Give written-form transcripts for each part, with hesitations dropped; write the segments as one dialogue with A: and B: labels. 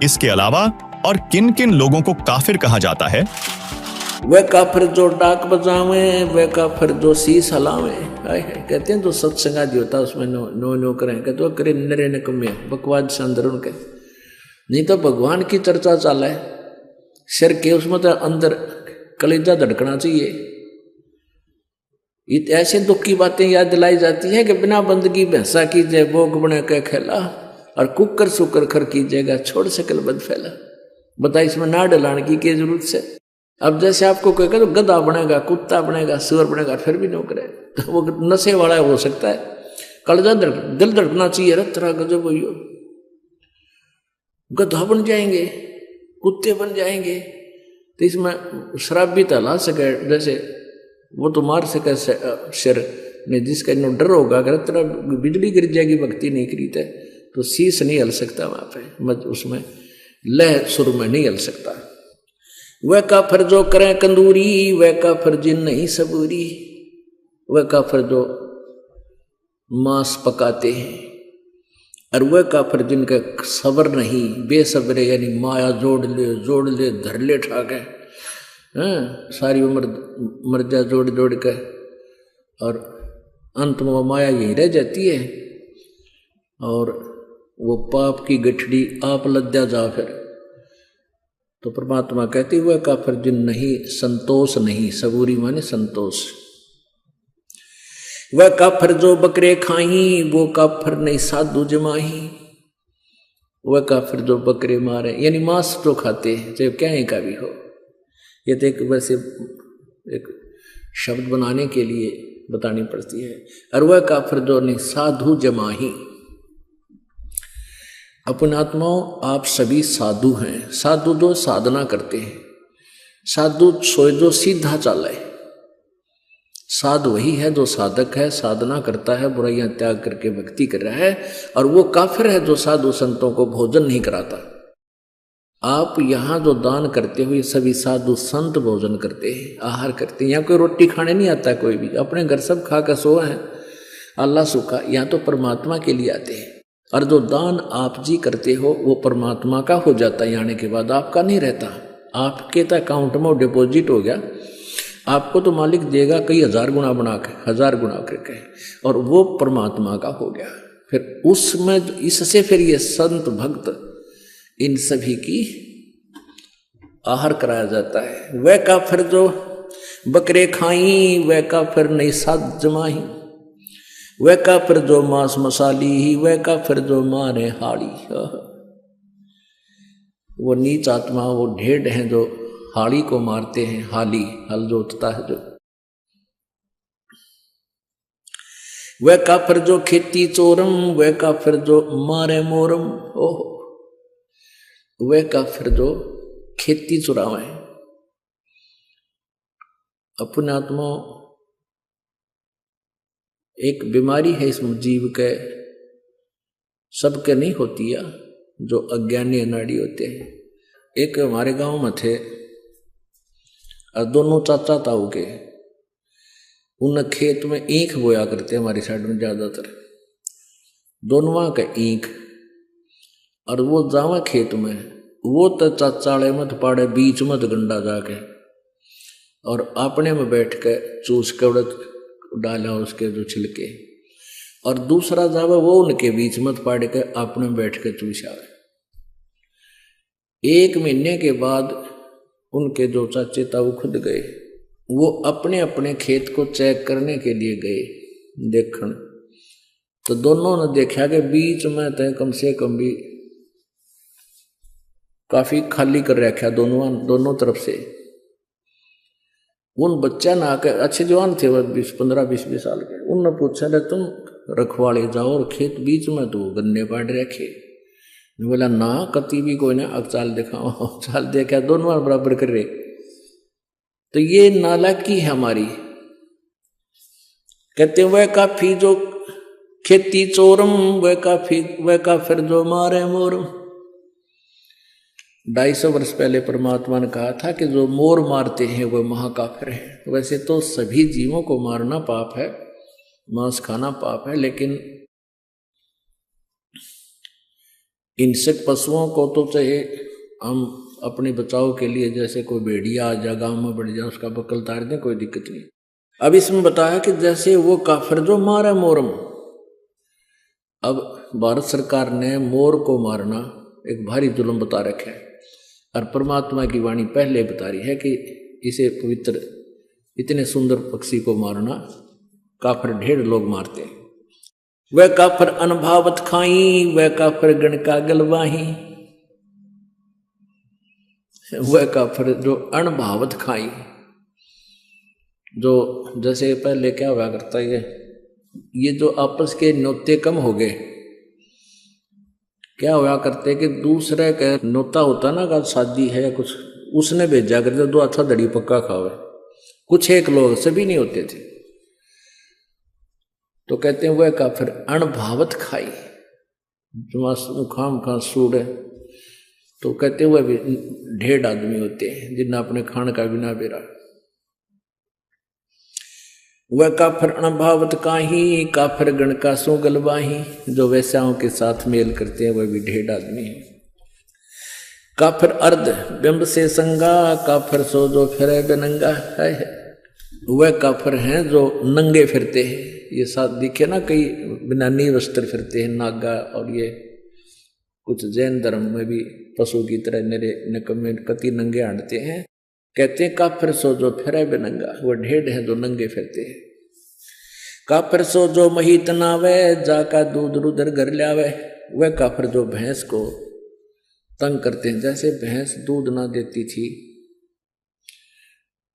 A: इसके अलावा और किन किन लोगों को काफिर कहा जाता है?
B: वह काफिर जो डाक बजावे, वह काफिर जो शीश हलावे। कहते हैं जो सत्संगादी होता है उसमें नो करें, कहते वो करे नरे नकम्मे बकवाद से अंदर उनके। नहीं तो भगवान की चर्चा चाल है सिर के, उसमें तो अंदर कलेजा धड़कना चाहिए। ऐसे दुख की बातें याद दिलाई जाती है कि बिना बंदगी भैंसा कीजिए भोग बने के खेला, और कुकर सुकर खर कीजिएगा छोड़ सकल बद फैला। बता इसमें ना डलाने की जरूरत से। अब जैसे आपको कोई कहे तो गधा बनेगा, कुत्ता बनेगा, सुअर बनेगा, फिर भी नौकर है तो वो नशे वाला हो सकता है। कलेजा दिल धड़कना चाहिए, रतरा गजब हो, गधा बन जाएंगे, कुत्ते बन जाएंगे। तो इसमें शराब भी तला सके, जैसे वो तो मार सके सिर ने, जिसका इन्हों डर होगा अगर तेरा बिजली गिर जाएगी भक्ति नहीं करी तो शीश नहीं हल सकता वहां पे, उसमें लह सुर में नहीं हल सकता। वह काफिर जो करें कंदूरी, वह काफिर जिन नहीं सबूरी। वह काफिर जो मांस पकाते हैं, और वह काफिर जिनका सबर नहीं, बेसब्रे यानी माया जोड़ ले धर ले ठाके, सारी उम्र मर्जा जोड़ के, और अंत में वो माया यहीं रह जाती है, और वो पाप की गठड़ी आप लद्या जा फिर। तो परमात्मा कहती हुए काफिर जिन नहीं संतोष नहीं, सबूरी माने संतोष। वह काफिर जो बकरे खाही, वो काफिर नहीं साधु जमाही। वह काफिर जो बकरे मारे यानी मांस जो खाते हैं, चाहे क्या का भी हो, ये तो एक वैसे एक शब्द बनाने के लिए बतानी पड़ती है। और वह काफिर जो नहीं साधु जमाही। अपने आत्माओं आप सभी साधु हैं। साधु जो साधना करते हैं, साधु सोए जो सीधा चाले। साधु वही है जो साधक है, साधना करता है, बुराइयां त्याग करके भक्ति कर रहा है। और वो काफिर है जो साधु संतों को भोजन नहीं कराता। आप यहाँ जो दान करते हो ये सभी साधु संत भोजन करते हैं, आहार करते हैं। यहाँ कोई रोटी खाने नहीं आता, कोई भी अपने घर सब खा कर सोए हैं, अल्लाह सुखा। यहाँ तो परमात्मा के लिए आते हैं। और जो दान आप जी करते हो वो परमात्मा का हो जाता है, आने के बाद आपका नहीं रहता। आपके तो अकाउंट में डिपॉजिट हो गया, आपको तो मालिक देगा कई हजार गुना बना के, 1000 गुना करके, और वो परमात्मा का हो गया। फिर उसमें इससे फिर ये संत भक्त इन सभी की आहार कराया जाता है। वह काफिर जो बकरे खाई, वह काफिर नहीं साध जमाही। वह काफिर जो मांस मसाली, वह काफिर जो मारे हाड़ी। वो नीच आत्मा, वो ढेड हैं जो हाड़ी को मारते हैं। हाली हल जोतता है जो। वह काफिर जो खेती चोरम, वह काफिर जो मारे मोरम। ओह, वह काफिर जो खेती चुरावे। अपने आत्मा एक बीमारी है इस जीव के, सबके नहीं होती है, जो अज्ञानी अनाड़ी होते हैं। एक हमारे गांव में थे, और दोनों चाचा ताऊ के, उन खेत में ईख बोया करते हमारी साइड में ज्यादातर, दोनों का ईख। और वो जावा खेत में, वो तो चाचाड़े मत पाड़े बीच मत गंडा जाके, और अपने में बैठ के चूस के उड़द डाला उसके जो छिलके, और दूसरा जावा वो उनके बीच मत पाड़ के अपने में बैठ के चूसा। 1 महीने के बाद उनके जो चाचे ताऊ खुद गए, वो अपने अपने खेत को चेक करने के लिए गए देखने। तो दोनों ने देखा कि बीच में तय कम से कम भी काफी खाली कर रखा दोनों तरफ से। उन बच्चा ना आकर, अच्छे जवान थे, 15-20 साल के, उनने पूछा ले तुम रखवाले जाओ और खेत बीच में तो गन्ने पाड़ रखे। बोला ना कति भी कोई ना, अब चाल दिखाओ। चाल देखा दोनों बराबर कर रहे। तो ये नालायकी है हमारी। कहते वह काफी जो खेती चोरम, वह काफिर जो मारे मोरम। 250 वर्ष पहले परमात्मा ने कहा था कि जो मोर मारते हैं वह महाकाफिर है। वैसे तो सभी जीवों को मारना पाप है, मांस खाना पाप है, लेकिन हिंसक पशुओं को तो चाहे हम अपने बचाव के लिए, जैसे कोई भेड़िया आ जाए गाँव में बढ़ जाए, उसका बकल तार दें, कोई दिक्कत नहीं। अब इसमें बताया कि जैसे वो काफिर जो मारे मोरम, अब भारत सरकार ने मोर को मारना एक भारी जुल्म बता रखा है, और परमात्मा की वाणी पहले बता रही है कि इसे पवित्र, इतने सुंदर पक्षी को मारना काफिर ढेर लोग मारते हैं। वह काफिर अनभावत खाई, वह काफिर गण का गलवाही, वह काफिर जो अनभावत खाई, जो जैसे पहले क्या हुआ करता है, ये जो आपस के न्योते कम हो गए, क्या हुआ करते कि दूसरे का न्योता होता ना, का शादी है या कुछ, उसने भेजा करते दो अच्छा दड़ी पक्का खावे, कुछ एक लोग, सभी नहीं होते थे। तो कहते हैं वह काफिर अनभावत खाई, जो खाम खा सूड़ है, तो कहते हैं वह भी ढेर आदमी होते हैं जिन्हें अपने खान का बिना बेरा। वह काफिर अनभावत काही, काफिर गण का सो गलवाही, जो वैश्याओं के साथ मेल करते हैं वह भी ढेर आदमी है। काफिर अर्ध बिंब से संगा, काफिर सो जो फिरे बेनंगा है। वह काफिर हैं जो नंगे फिरते हैं, ये साथ दिखे ना, कई बिना नी वस्त्र फिरते हैं नागा, और ये कुछ जैन धर्म में भी पशु की तरह निरे निकम्मे कति नंगे हांडते हैं। कहते हैं काफिर सो जो फिरे बेनंगा, वह ढेर है जो नंगे फिरते हैं। काफिर सो जो मही तनावे, जाका दूध रुदर घर लावे। वह काफिर जो भैंस को तंग करते हैं, जैसे भैंस दूध ना देती थी,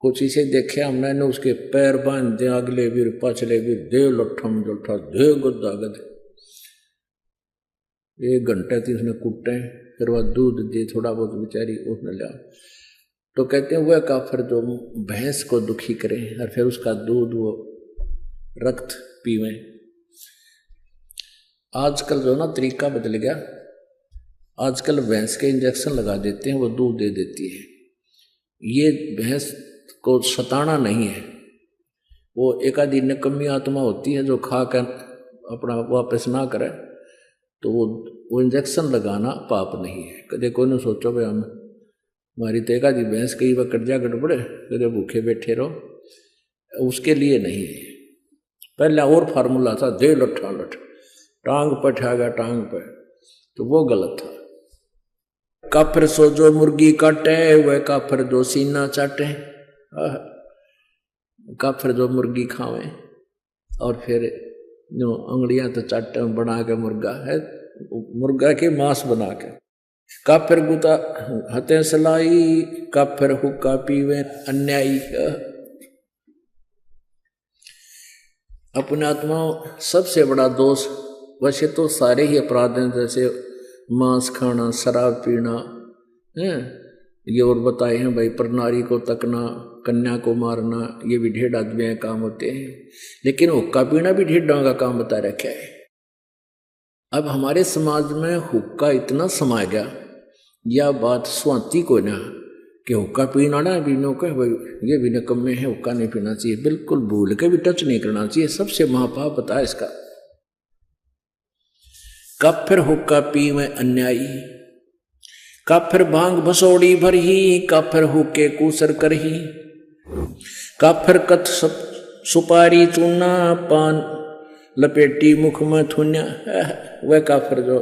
B: कुछ इसे देखे हमने ने, उसके पैर बांध दे, अगले वीर पाछले वीर, दे लठम जोठा, दे गुद्दा गद, 1 घंटे थी उसने कुटे, फिर वह दूध दे थोड़ा बहुत, बेचारी उसने लिया। तो कहते हैं वह काफिर जो भैंस को दुखी करे और फिर उसका दूध वो रक्त पीवे। आजकल जो ना तरीका बदल गया, आजकल भैंस के इंजेक्शन लगा देते हैं, वो दूध दे देती है। ये भैंस को सताना नहीं है, वो एक आधी निकम्मी आत्मा होती है जो खा कर अपना वापस ना करे, तो वो इंजेक्शन लगाना पाप नहीं है। कदे कोई ने सोचो भाई हम हमारी तो एक आधी भैंस कई बार कट जा गड़बड़े, कदे भूखे बैठे रहो, उसके लिए नहीं है। पहला और फार्मूला था, दे लठा लठ, टांग पर ठागा टांग पर, तो वो गलत था। काफिर सो जो मुर्गी काटे, वह काफिर जो सीना चाटे। काफिर जो मुर्गी खावे और फिर जो अंगड़ियां तो चाटे बना के मुर्गा है, मुर्गा के मांस बना के। काफिर गुता हते सलाई, काफिर हुक्का पीवे अन्यायी। अपने आत्मा सबसे बड़ा दोष, वैसे तो सारे ही अपराध हैं, जैसे मांस खाना, शराब पीना है, ये और बताए हैं भाई, परनारी को तकना, कन्या को मारना, ये भी ढेर आदमी के काम होते हैं। लेकिन हुक्का पीना भी ढेरों का काम बता रखा है। अब हमारे समाज में हुक्का इतना समा गया, यह बात स्वाति को ना कि हुक्का पीना ना पीनो के भाई ये भी निकम्मे है, हुक्का नहीं पीना चाहिए, बिल्कुल भूल के भी टच नहीं करना चाहिए, सबसे महापाप बता है इसका। काफिर हुक्का पीवे अन्यायी, काफिर भांग भसोड़ी भरही, काफिर हुक्के कूसर करही। काफिर कथ सुपारी चूना, पान लपेटी मुख में थुन्या। वह काफिर जो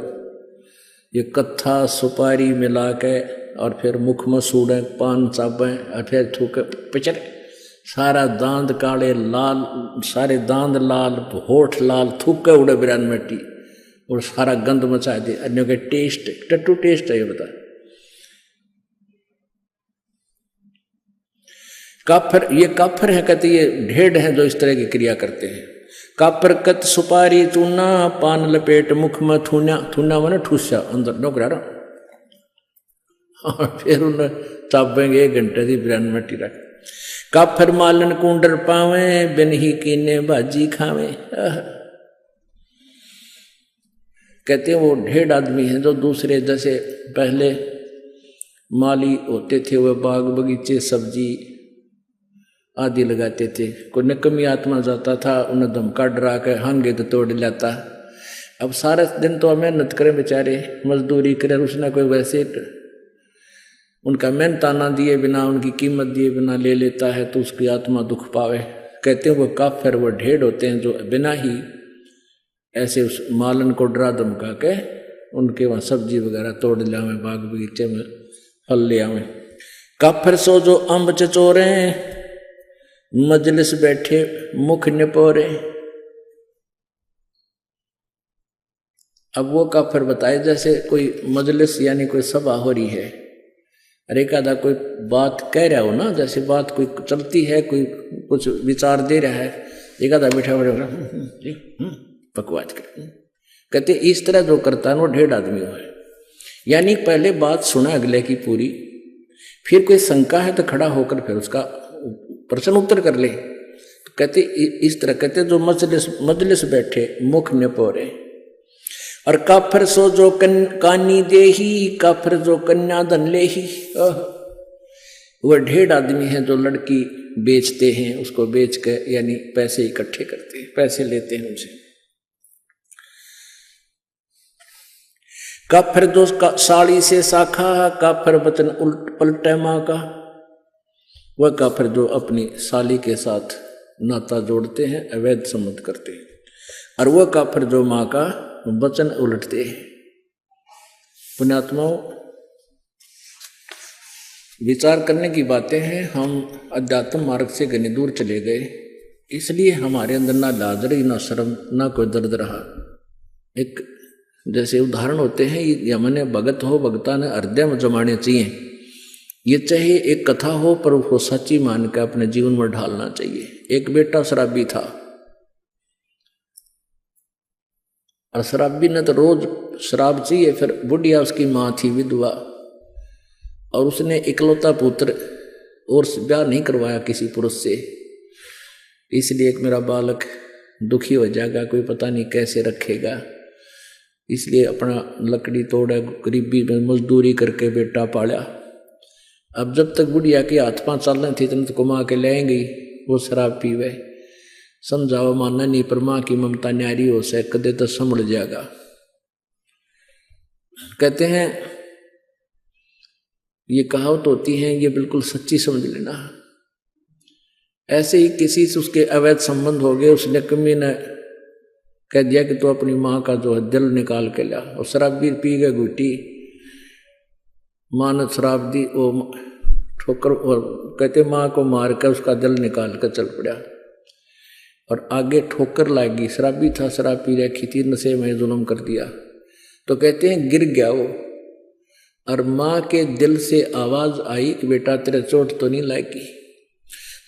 B: ये कत्था सुपारी मिला के और फिर मुख में सूड़े, पान चाबे और फिर थूके पिचर, सारा दांत काले लाल, सारे दांत लाल, होठ लाल, थूके उड़े बिरान मिट्टी और सारा गंद मचा दे। अन्यों के टेस्ट टट्टू टेस्ट है ये बता। काफिर, ये काफिर है कहते, ये ढेड हैं जो इस तरह की क्रिया करते हैं। काफिर कत सुपारी चूना, पान लपेट मुख में थूना, थूना मैंने ठूसा अंदर नौकरा रहा, और फिर उन्हें चापेंगे 1 घंटे की बिरान मिट्टी रख। काफिर मालन कुंडर पावे, बिन ही कीने भाजी खावे। कहते हैं वो ढेर आदमी हैं जो दूसरे, जैसे पहले माली होते थे, वह बाग बगीचे सब्जी आदि लगाते थे। कोई निकम्मी आत्मा जाता था, उन्हें धमका डरा के हांगे तो तोड़ लाता। अब सारा दिन तो मेहनत करें बेचारे, मजदूरी करें, उसने कोई वैसे उनका मेहनताना दिए बिना, उनकी कीमत दिए बिना ले लेता है तो उसकी आत्मा दुख पावे। कहते हैं वो काफिर, वो ढेड़ होते हैं जो बिना ही ऐसे उस मालन को डरा धमका के उनके वहाँ सब्जी वगैरह तोड़ ले आवे, बाग बगीचे में फल ले आवे। काफिर सो जो अम्ब चचोरे, मजलिस बैठे मुख निपोरे। अब वो काफिर बताए जैसे कोई मजलिस यानी कोई सभा हो रही है, अरे एकादा कोई बात कह रहा हो ना, जैसे बात कोई चलती है, कोई कुछ विचार दे रहा है, एकादा बैठा बकवास कर। कहते इस तरह जो करता है वो ढेड़ आदमी है, यानी पहले बात सुना अगले की पूरी, फिर कोई शंका है तो खड़ा होकर फिर उसका प्रश्न उत्तर कर ले। तो कहते इस तरह, कहते जो मजलिस बैठे मुख निपोरे। और काफिर सो जो कानी दे ही, काफिर जो कन्या धन ले ही। वह ढेड़ आदमी है जो लड़की बेचते हैं, उसको बेच कर यानी पैसे इकट्ठे करते हैं, पैसे लेते हैं उनसे। काफिर जो साड़ी से साखा, काफिर वचन पलटे माँ का। वह काफिर जो अपनी साली के साथ नाता जोड़ते हैं, अवैध संबंध करते हैं। और वह काफिर जो माँ का वचन उलटते हैं। पुण्यात्माओं, विचार करने की बातें हैं। हम अध्यात्म मार्ग से घनी दूर चले गए, इसलिए हमारे अंदर ना लाज रही, ना शर्म, ना कोई दर्द रहा। एक जैसे उदाहरण होते हैं, ये हमने भगत हो, भगता ने हृदय में जमाने चाहिए। ये चाहे एक कथा हो पर वो सच्ची मान के अपने जीवन में ढालना चाहिए। एक बेटा शराबी था, और शराबी ने तो रोज शराब चाहिए। फिर बुढ़िया उसकी माँ थी विधवा, और उसने इकलौता पुत्र और ब्याह नहीं करवाया किसी पुरुष से, इसलिए एक मेरा बालक दुखी हो जाएगा, कोई पता नहीं कैसे रखेगा, इसलिए अपना लकड़ी तोड़ा, गरीबी में मजदूरी करके बेटा पाला। अब जब तक बुढ़िया के हाथ पांव चल रहे थे इतने तो कमा के ले गई, वो शराब पीवे। समझाओ मानना नहीं, पर माँ की ममता न्यारी हो से कदे तो संभल जाएगा। कहते हैं ये कहावत होती है, ये बिल्कुल सच्ची समझ लेना। ऐसे ही किसी से उसके अवैध संबंध हो गए, उसने कमी ने कह दिया कि तो अपनी माँ का जो है दिल निकाल के ला, और शराब भी पी गए घूटी, माँ ने शराब दी, वो ठोकर, और कहते माँ को मार कर उसका दिल निकाल कर चल पड़ा, और आगे ठोकर लागी। शराबी था, शराब पी रखी थी, नशे में जुल्म कर दिया। तो कहते हैं गिर गया वो, और माँ के दिल से आवाज आई कि बेटा तेरे चोट तो नहीं लागी।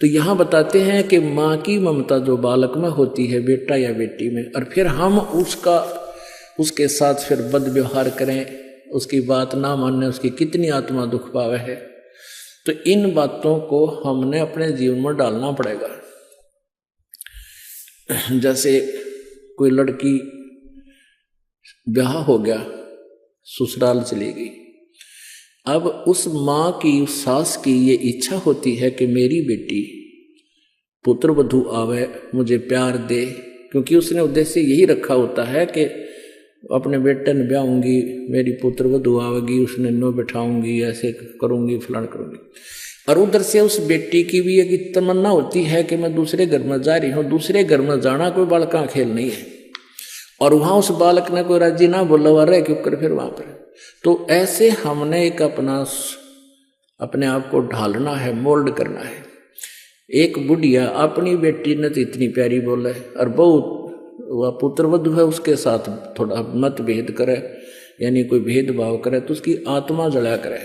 B: तो यहाँ बताते हैं कि माँ की ममता जो बालक में होती है, बेटा या बेटी में, और फिर हम उसके साथ फिर बद व्यवहार करें, उसकी बात ना मानने, उसकी कितनी आत्मा दुख पावे है। तो इन बातों को हमने अपने जीवन में डालना पड़ेगा। जैसे कोई लड़की ब्याह हो गया, ससुराल चली गई, अब उस माँ की, उस सास की ये इच्छा होती है कि मेरी बेटी पुत्र वधू आवे, मुझे प्यार दे, क्योंकि उसने उद्देश्य यही रखा होता है कि अपने बेटे ने ब्याहूंगी, मेरी पुत्र वधू आवेगी, उसने नो बैठाऊंगी, ऐसे करूंगी, फलान करूंगी। और उधर से उस बेटी की भी एक तमन्ना होती है कि मैं दूसरे घर में जा रही हूँ। दूसरे घर में जाना कोई बालक का खेल नहीं है, और वहां उस बालक ने कोई राजी ना बोला हुआ रहे क्यों कर फिर वहां पर। तो ऐसे हमने एक अपने आप को ढालना है, मोल्ड करना है। एक बुढ़िया अपनी बेटी ने तो इतनी प्यारी बोले, और बहुत वह पुत्र वधू है उसके साथ थोड़ा मतभेद करे, यानी कोई भेदभाव करे तो उसकी आत्मा जला करे।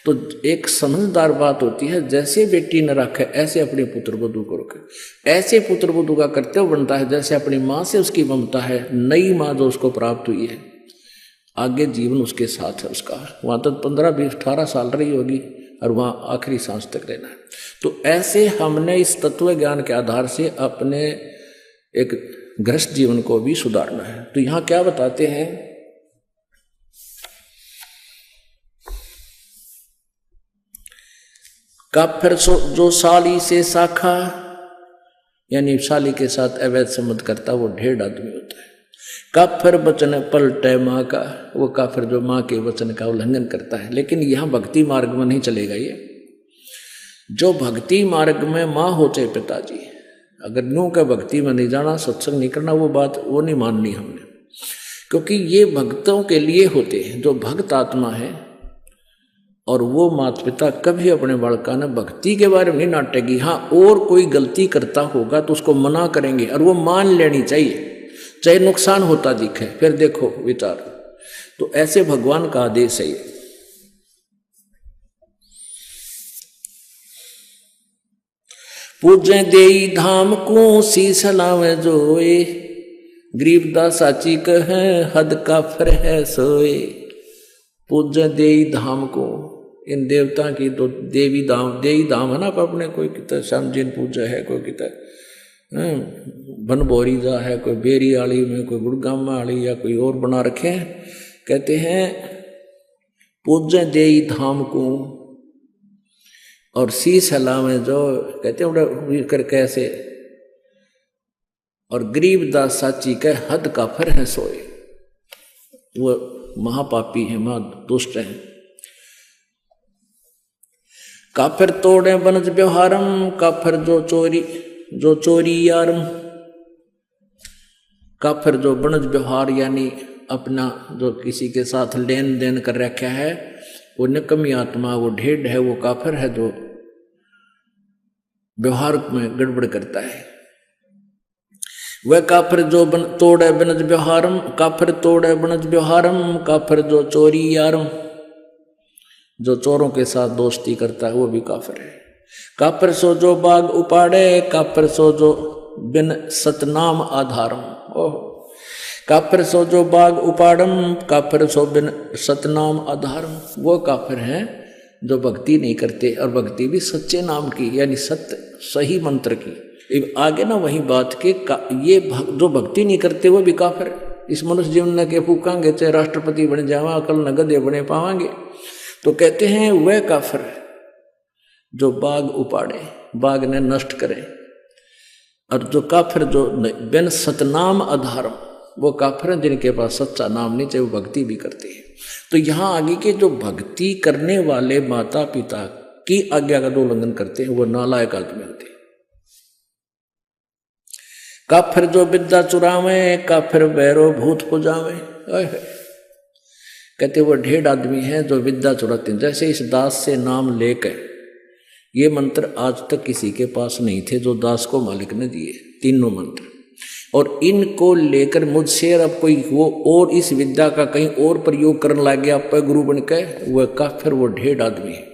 B: तो एक समझदार बात होती है, जैसे बेटी न रखे ऐसे अपने पुत्र वधू को रखे। ऐसे पुत्र वधू का कर्तव्य बनता है जैसे अपनी माँ से उसकी ममता है, नई माँ जो उसको प्राप्त हुई है, आगे जीवन उसके साथ है उसका। वहां तक 15, 20, 18 साल रही होगी, और वहां आखिरी सांस तक रहना है। तो ऐसे हमने इस तत्व ज्ञान के आधार से अपने एक गृहस्थ जीवन को भी सुधारना है। तो यहां क्या बताते हैं, काफिर जो साली से साखा, यानी साली के साथ अवैध संबंध करता वो ढेड़ आदमी होता है। काफिर वचन पलटे माँ का, वो काफिर जो माँ के वचन का उल्लंघन करता है। लेकिन यहाँ भक्ति मार्ग में नहीं चलेगा ये। जो भक्ति मार्ग में माँ हो चाहे पिताजी, अगर न्यू का भक्ति में नहीं जाना, सत्संग नहीं करना, वो बात वो नहीं माननी हमने। क्योंकि ये भक्तों के लिए होते हैं, जो भक्त आत्मा है। और वो माता पिता कभी अपने बालका ने भक्ति के बारे में नहीं नाटेगी। हाँ, और कोई गलती करता होगा तो उसको मना करेंगे और वो मान लेनी चाहिए, चाहे नुकसान होता दिखे। फिर देखो विचार, तो ऐसे भगवान का आदेश है ये। पूजे देई धाम को शीस लावे जोए, गरीबदास साची कहे हद काफिर है सोए। पूजे देई धाम को, इन देवता की तो देवी धाम है ना। अपने कोई कितना श्याम जी पूजा है, कोई कितना बनभोरी जा है, कोई बेरी आली में, कोई गुड़गामा आली या कोई और बना रखे हैं। कहते हैं पूजे देई धाम को और शीस हलावे जो, कहते हैं कर कैसे। और गरीबदास साची के हद काफिर है सोए, वो महापापी है, महा दुष्ट है। काफिर तोड़े बनज व्यवहारम, काफिर जो चोरी यारम। काफिर जो बनज व्यवहार यानी अपना जो किसी के साथ लेन देन कर रखा है, वो निकमी आत्मा, वो ढेड है, वो काफिर है जो व्यवहार में गड़बड़ करता है। वह काफिर जो तोड़े बनज व्यवहारम, काफिर तोड़े बनज व्यवहारम। काफिर जो चोरी यारम, जो चोरों के साथ दोस्ती करता है वो भी काफिर है। काफिर सो जो बाग उपाड़े, काफिर सो जो बिन सतनाम आधारम। ओह, काफिर सो जो बाग उपाड़म, काफिर सो बिन सतनाम आधारम। वो काफिर हैं जो भक्ति नहीं करते, और भक्ति भी सच्चे नाम की, यानी सत्य सही मंत्र की। आगे ना वही बात के ये जो भक्ति नहीं करते वो भी काफिर है। इस मनुष्य जीवन न के फूकांगे, चाहे राष्ट्रपति बन जावा, कल नगद बने पावांगे। तो कहते हैं वह काफिर है जो बाग उपाड़े, बाग ने नष्ट करे। और जो काफिर जो बिन सतनाम आधारम, वो काफिर हैं जिनके पास सच्चा नाम नहीं, चाहे वो भक्ति भी करते हैं। तो यहाँ आगे के जो भक्ति करने वाले माता पिता की आज्ञा का जो उल्लंघन करते हैं वो नालायक आदमी होते हैं। काफिर जो विद्या चुरावे, काफिर बैरो भूत पुजावे। कहते वो ढेर आदमी है जो विद्या चुराते हैं। जैसे इस दास से नाम लेकर, ये मंत्र आज तक किसी के पास नहीं थे जो दास को मालिक ने दिए, तीनों मंत्र। और इनको लेकर मुझसे अब कोई वो और इस विद्या का कहीं और प्रयोग करने लग गया, आप गुरु बन के, वह काफिर, वो ढेर आदमी है।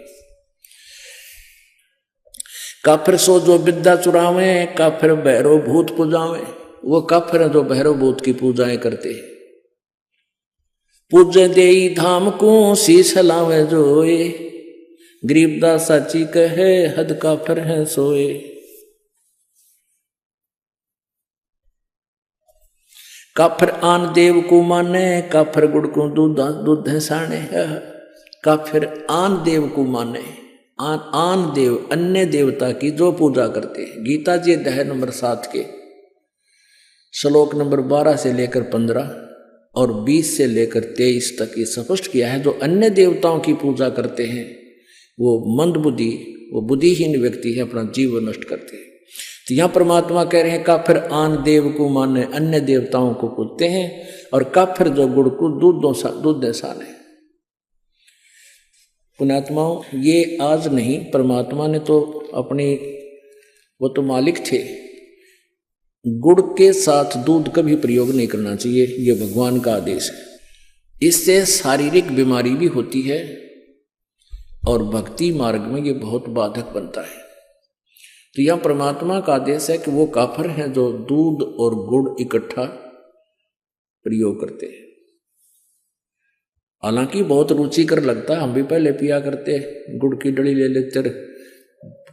B: काफिर सो जो विद्या चुरावे, काफिर भैरव भूत पूजावे। वो काफिर है जो भैरव भूत की पूजाएं करते हैं। पूजे देई धाम को शीश लावे जोए, गरीबदास साची कहे हद काफिर है सोए। काफिर आन देव को माने, काफिर गुड़ को दूध है साने। काफिर आन देव को माने, आन देव अन्य देवता की जो पूजा करते हैं। गीता जी अध्याय नंबर 7 के श्लोक नंबर 12 से लेकर 15 और 20 से लेकर 23 तक ये स्पष्ट किया है। जो अन्य देवताओं की पूजा करते हैं वो मंद बुद्धि, वो बुद्धिहीन व्यक्ति है, अपना जीवन नष्ट करते हैं। तो यहाँ परमात्मा कह रहे हैं काफिर आन देव को माने, अन्य देवताओं को पूजते हैं। और काफिर जो गुड़ को दूध दे साने। पुण्यात्माओं, ये आज नहीं, परमात्मा ने तो अपनी, वो तो मालिक थे। गुड़ के साथ दूध का भी प्रयोग नहीं करना चाहिए, ये भगवान का आदेश है। इससे शारीरिक बीमारी भी होती है और भक्ति मार्ग में ये बहुत बाधक बनता है। तो यह परमात्मा का आदेश है कि वो काफिर हैं जो दूध और गुड़ इकट्ठा प्रयोग करते हैं। हालांकि बहुत रुचिकर लगता है, हम भी पहले पिया करते, गुड़ की डली ले लेते,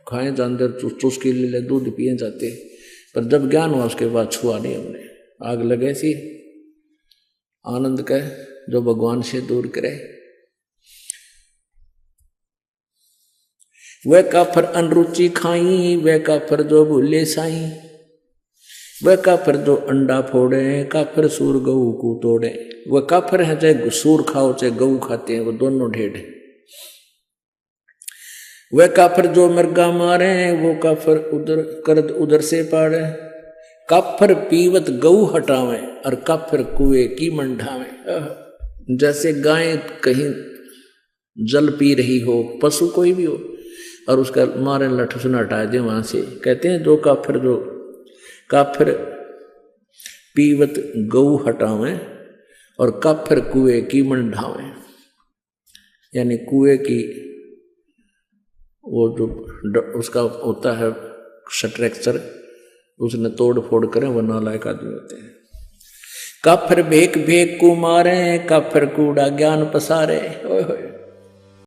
B: खाए जानते, चुस्की ले ले, दूध पिए जाते। पर जब ज्ञान हुआ उसके बाद छुआ नहीं हमने। आग लगे सी आनंद का जो भगवान से दूर करे। वह काफिर अनरुचि खाई, वह काफिर जो भूले साई। वह काफिर जो अंडा फोड़े, काफिर सूर गऊ को तोड़े। वह काफिर है चाहे सूर खाओ चाहे गऊ खाते हैं, वो दोनों ढेड है। वह काफिर जो मृगा मारे, वो काफिर उधर करद उधर से पाड़े। काफिर पीवत गऊ हटावे और काफिर कुएं की मंढावे। जैसे गाय कहीं जल पी रही हो, पशु कोई भी हो, और उसका मारे लठ सुन हटा दे वहां से, कहते हैं जो काफिर पीवत गऊ हटावे और काफिर कुएं की मंढावे। यानी कुएं की वो जो उसका होता है स्ट्रक्चर, उसने तोड़ फोड़ करें, वो नालायक आदमी होते हैं। काफिर भेक भेक को मारे, काफिर कूड़ा ज्ञान पसारे। ओए होए,